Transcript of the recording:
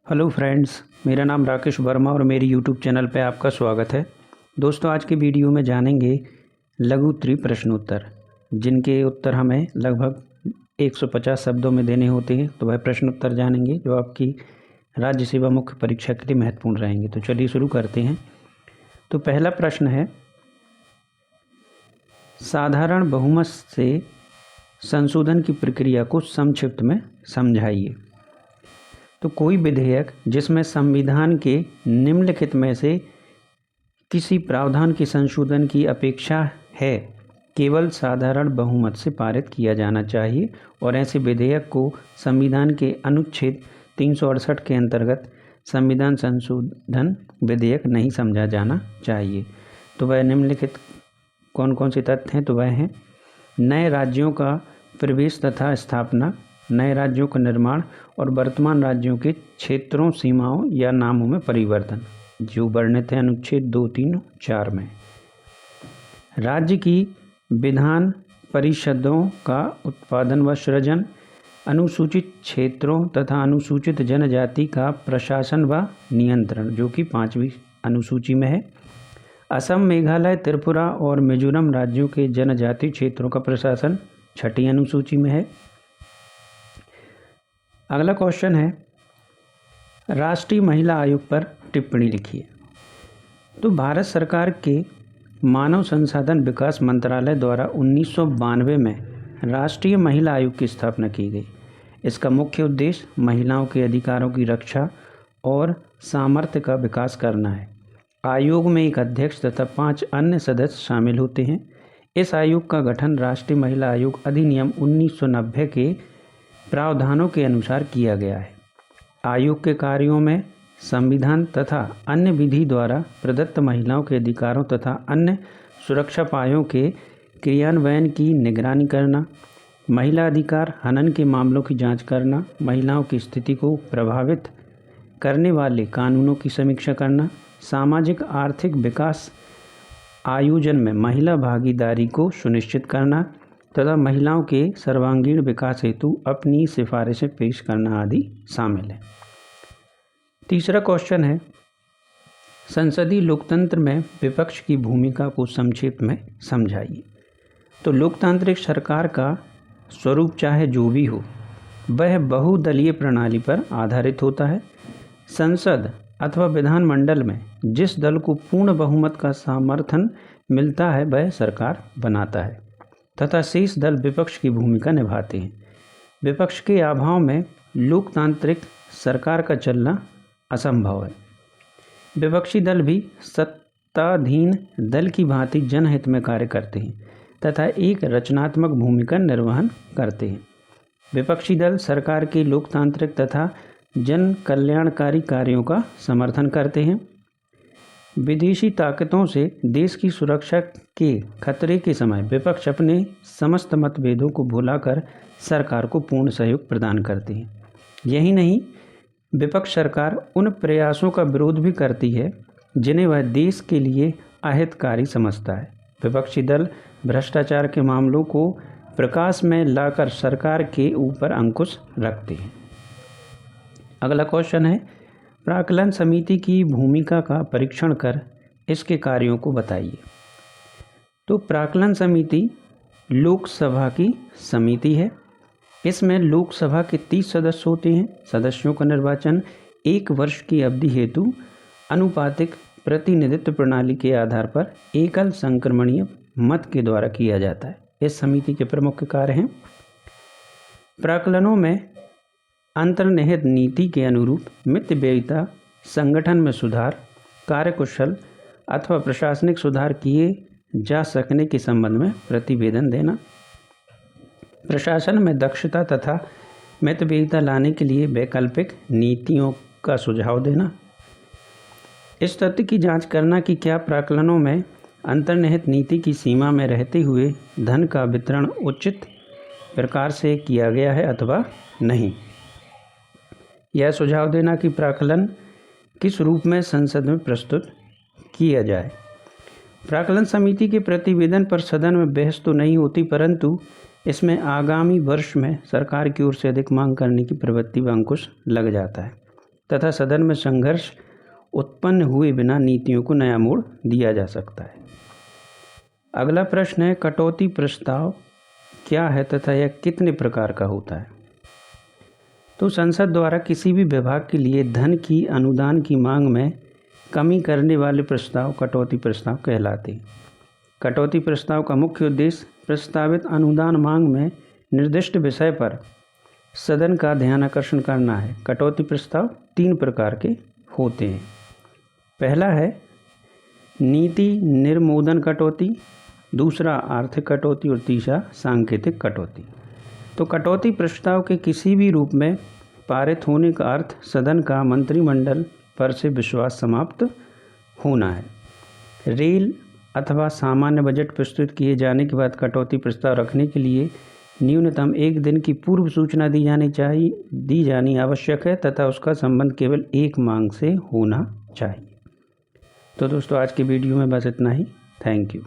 Hello friends, मेरा नाम राकेश वर्मा और मेरी यूट्यूब चैनल पे आपका स्वागत है। दोस्तों, आज के वीडियो में जानेंगे लघु उत्तरीय प्रश्नोत्तर, जिनके उत्तर हमें लगभग 150 शब्दों में देने होते हैं। तो वह प्रश्नोत्तर जानेंगे जो आपकी राज्य सेवा मुख्य परीक्षा के लिए महत्वपूर्ण रहेंगे। तो चलिए शुरू करते हैं। तो पहला प्रश्न है, साधारण बहुमत से संशोधन की प्रक्रिया को संक्षिप्त में समझाइए। तो कोई विधेयक जिसमें संविधान के निम्नलिखित में से किसी प्रावधान के संशोधन की अपेक्षा है, केवल साधारण बहुमत से पारित किया जाना चाहिए और ऐसे विधेयक को संविधान के अनुच्छेद 368 के अंतर्गत संविधान संशोधन विधेयक नहीं समझा जाना चाहिए। तो वह निम्नलिखित कौन कौन से तथ्य हैं? तो वह हैं नए राज्यों का प्रवेश तथा स्थापना, नए राज्यों का निर्माण और वर्तमान राज्यों के क्षेत्रों, सीमाओं या नामों में परिवर्तन, जो वर्णित है अनुच्छेद 2, 3, 4 में। राज्य की विधान परिषदों का उत्पादन व सृजन, अनुसूचित क्षेत्रों तथा अनुसूचित जनजाति का प्रशासन व नियंत्रण, जो कि 5वीं अनुसूची में है। असम, मेघालय, त्रिपुरा और मिजोरम राज्यों के जनजातीय क्षेत्रों का प्रशासन 6ठी अनुसूची में है। अगला क्वेश्चन है, राष्ट्रीय महिला आयोग पर टिप्पणी लिखिए। तो भारत सरकार के मानव संसाधन विकास मंत्रालय द्वारा 1992 में राष्ट्रीय महिला आयोग की स्थापना की गई। इसका मुख्य उद्देश्य महिलाओं के अधिकारों की रक्षा और सामर्थ्य का विकास करना है। आयोग में एक अध्यक्ष तथा 5 अन्य सदस्य शामिल होते हैं। इस आयोग का गठन राष्ट्रीय महिला आयोग अधिनियम 1990 के प्रावधानों के अनुसार किया गया है। आयोग के कार्यों में संविधान तथा अन्य विधि द्वारा प्रदत्त महिलाओं के अधिकारों तथा अन्य सुरक्षा उपायों के क्रियान्वयन की निगरानी करना, महिला अधिकार हनन के मामलों की जांच करना, महिलाओं की स्थिति को प्रभावित करने वाले कानूनों की समीक्षा करना, सामाजिक आर्थिक विकास आयोजन में महिला भागीदारी को सुनिश्चित करना तथा महिलाओं के सर्वांगीण विकास हेतु अपनी सिफारिशें पेश करना आदि शामिल है। तीसरा क्वेश्चन है, संसदीय लोकतंत्र में विपक्ष की भूमिका को संक्षेप में समझाइए। तो लोकतांत्रिक सरकार का स्वरूप चाहे जो भी हो, वह बहुदलीय प्रणाली पर आधारित होता है। संसद अथवा विधानमंडल में जिस दल को पूर्ण बहुमत का समर्थन मिलता है वह सरकार बनाता है तथा शेष दल विपक्ष की भूमिका निभाते हैं। विपक्ष के अभाव में लोकतांत्रिक सरकार का चलना असंभव है। विपक्षी दल भी सत्ताधीन दल की भांति जनहित में कार्य करते हैं तथा एक रचनात्मक भूमिका निर्वहन करते हैं। विपक्षी दल सरकार के लोकतांत्रिक तथा जन कल्याणकारी कार्यों का समर्थन करते हैं। विदेशी ताकतों से देश की सुरक्षा के खतरे के समय विपक्ष अपने समस्त मतभेदों को भुलाकर सरकार को पूर्ण सहयोग प्रदान करते हैं। यही नहीं, विपक्ष सरकार उन प्रयासों का विरोध भी करती है जिन्हें वह देश के लिए अहितकारी समझता है। विपक्षी दल भ्रष्टाचार के मामलों को प्रकाश में लाकर सरकार के ऊपर अंकुश रखते हैं। अगला क्वेश्चन है, प्राक्कलन समिति की भूमिका का परीक्षण कर इसके कार्यों को बताइए। तो प्राक्कलन समिति लोकसभा की समिति है। इसमें लोकसभा के 30 सदस्य होते हैं। सदस्यों का निर्वाचन 1 वर्ष की अवधि हेतु अनुपातिक प्रतिनिधित्व प्रणाली के आधार पर एकल संक्रमणीय मत के द्वारा किया जाता है। इस समिति के प्रमुख कार्य हैं, प्राक्कलनों में अंतर्निहित नीति के अनुरूप मितव्ययिता, संगठन में सुधार, कार्यकुशल अथवा प्रशासनिक सुधार किए जा सकने के संबंध में प्रतिवेदन देना, प्रशासन में दक्षता तथा मितव्ययिता लाने के लिए वैकल्पिक नीतियों का सुझाव देना, इस तथ्य की जांच करना कि क्या प्राक्कलनों में अंतर्निहित नीति की सीमा में रहते हुए धन का वितरण उचित प्रकार से किया गया है अथवा नहीं। यह सुझाव देना कि प्राक्कलन किस रूप में संसद में प्रस्तुत किया जाए। प्राक्कलन समिति के प्रतिवेदन पर सदन में बहस तो नहीं होती, परंतु इसमें आगामी वर्ष में सरकार की ओर से अधिक मांग करने की प्रवृत्ति व अंकुश लग जाता है। तथा सदन में संघर्ष उत्पन्न हुए बिना नीतियों को नया मोड़ दिया जा सकता है। अगला प्रश्न है, कटौती प्रस्ताव क्या है तथा यह कितने प्रकार का होता है? तो संसद द्वारा किसी भी विभाग के लिए धन की अनुदान की मांग में कमी करने वाले प्रस्ताव कटौती प्रस्ताव कहलाते हैं। कटौती प्रस्ताव का मुख्य उद्देश्य प्रस्तावित अनुदान मांग में निर्दिष्ट विषय पर सदन का ध्यानाकर्षण करना है। कटौती प्रस्ताव 3 प्रकार के होते हैं। पहला है नीति निर्मोदन कटौती, दूसरा आर्थिक कटौती और तीसरा सांकेतिक कटौती। तो कटौती प्रस्ताव के किसी भी रूप में पारित होने का अर्थ सदन का मंत्रिमंडल पर से विश्वास समाप्त होना है। रेल अथवा सामान्य बजट प्रस्तुत किए जाने के बाद कटौती प्रस्ताव रखने के लिए न्यूनतम 1 दिन की पूर्व सूचना दी जानी आवश्यक है तथा उसका संबंध केवल एक मांग से होना चाहिए। तो दोस्तों, आज की वीडियो में बस इतना ही। Thank you.